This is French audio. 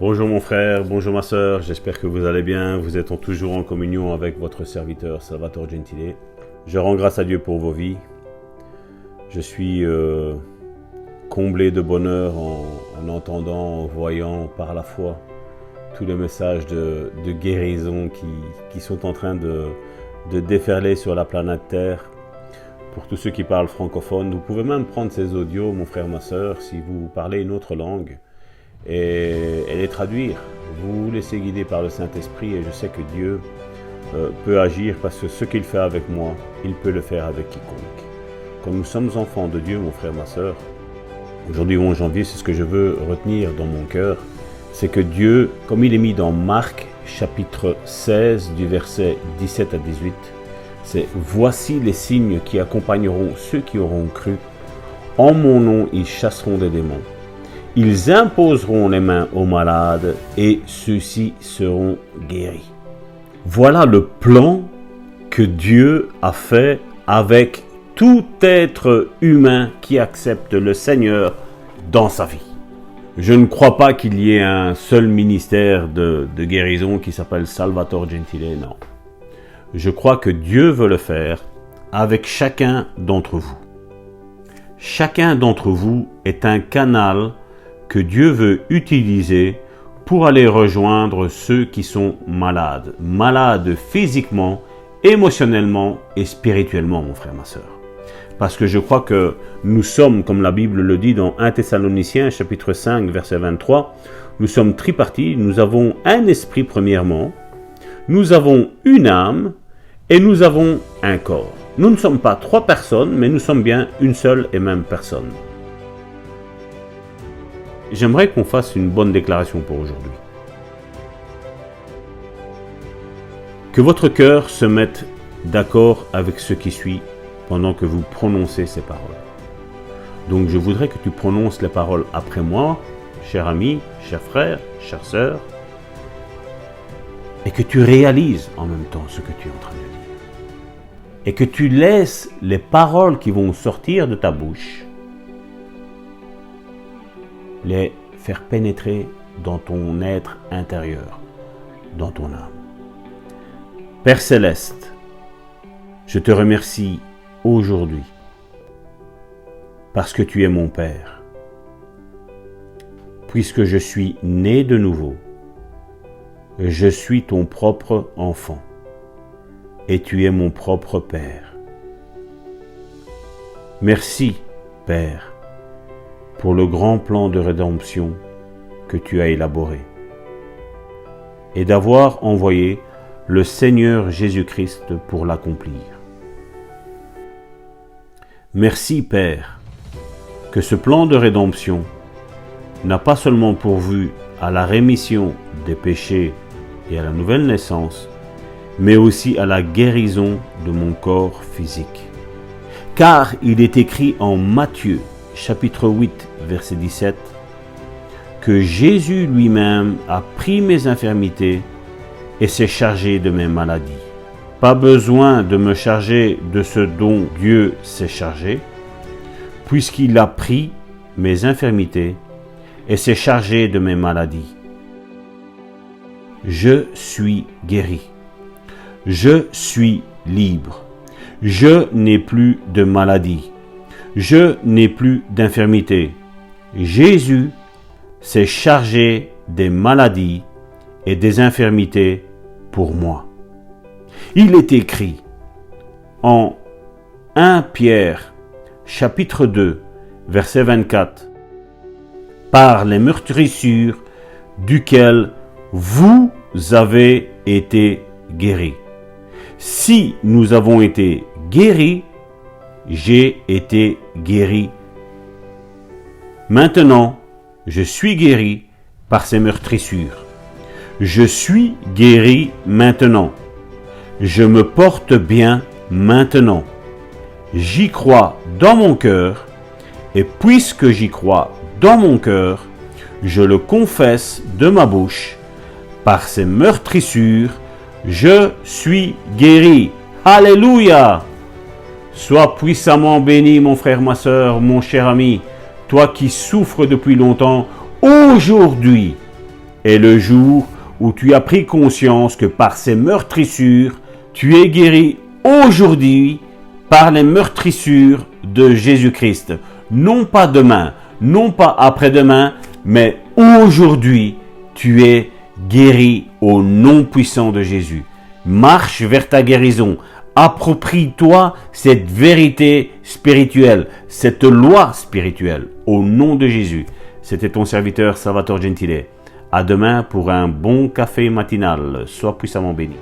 Bonjour mon frère, bonjour ma sœur, j'espère que vous allez bien, vous êtes toujours en communion avec votre serviteur Salvatore Gentile. Je rends grâce à Dieu pour vos vies. Je suis comblé de bonheur en entendant, en voyant par la foi tous les messages de guérison qui sont en train de déferler sur la planète Terre. Pour tous ceux qui parlent francophone, vous pouvez même prendre ces audios, mon frère, ma sœur, si vous parlez une autre langue, et les traduire. Vous vous laissez guider par le Saint-Esprit et je sais que Dieu peut agir parce que ce qu'il fait avec moi, il peut le faire avec quiconque. Comme nous sommes enfants de Dieu, mon frère, ma sœur, aujourd'hui 11 janvier, c'est ce que je veux retenir dans mon cœur, c'est que Dieu, comme il est mis dans Marc chapitre 16 du verset 17 à 18, c'est « Voici les signes qui accompagneront ceux qui auront cru. En mon nom, ils chasseront des démons. Ils imposeront les mains aux malades et ceux-ci seront guéris. » Voilà le plan que Dieu a fait avec tout être humain qui accepte le Seigneur dans sa vie. Je ne crois pas qu'il y ait un seul ministère de guérison qui s'appelle Salvatore Gentile, non. Je crois que Dieu veut le faire avec chacun d'entre vous. Chacun d'entre vous est un canal que Dieu veut utiliser pour aller rejoindre ceux qui sont malades. Malades physiquement, émotionnellement et spirituellement, mon frère, ma sœur. Parce que je crois que nous sommes, comme la Bible le dit dans 1 Thessaloniciens, chapitre 5, verset 23, nous sommes tripartis, nous avons un esprit premièrement, nous avons une âme et nous avons un corps. Nous ne sommes pas trois personnes, mais nous sommes bien une seule et même personne. J'aimerais qu'on fasse une bonne déclaration pour aujourd'hui. Que votre cœur se mette d'accord avec ce qui suit pendant que vous prononcez ces paroles. Donc je voudrais que tu prononces les paroles après moi, cher ami, cher frère, chère sœur, et que tu réalises en même temps ce que tu es en train de dire. Et que tu laisses les paroles qui vont sortir de ta bouche les faire pénétrer dans ton être intérieur, dans ton âme. Père Céleste, je te remercie aujourd'hui parce que tu es mon Père. Puisque je suis né de nouveau, je suis ton propre enfant et tu es mon propre Père. Merci, Père, pour le grand plan de rédemption que tu as élaboré et d'avoir envoyé le Seigneur Jésus-Christ pour l'accomplir. Merci, Père, que ce plan de rédemption n'a pas seulement pourvu à la rémission des péchés et à la nouvelle naissance, mais aussi à la guérison de mon corps physique. Car il est écrit en Matthieu, chapitre 8, verset 17, que Jésus lui-même a pris mes infirmités et s'est chargé de mes maladies. Pas besoin de me charger de ce dont Dieu s'est chargé, puisqu'il a pris mes infirmités et s'est chargé de mes maladies. Je suis guéri. Je suis libre. Je n'ai plus de maladie. Je n'ai plus d'infirmité. Jésus s'est chargé des maladies et des infirmités pour moi. Il est écrit en 1 Pierre, chapitre 2, verset 24, « Par les meurtrissures duquel vous avez été guéris. » Si nous avons été guéris, j'ai été guéri. Maintenant, je suis guéri par ces meurtrissures. Je suis guéri maintenant. Je me porte bien maintenant. J'y crois dans mon cœur, et puisque j'y crois dans mon cœur, je le confesse de ma bouche. Par ces meurtrissures, je suis guéri. Alléluia! Sois puissamment béni, mon frère, ma sœur, mon cher ami, toi qui souffres depuis longtemps, aujourd'hui, est le jour où tu as pris conscience que par ces meurtrissures, tu es guéri aujourd'hui par les meurtrissures de Jésus-Christ. Non pas demain, non pas après-demain, mais aujourd'hui, tu es guéri au nom puissant de Jésus. Marche vers ta guérison. Approprie-toi cette vérité spirituelle, cette loi spirituelle, au nom de Jésus. C'était ton serviteur Salvatore Gentile. À demain pour un bon café matinal. Sois puissamment béni.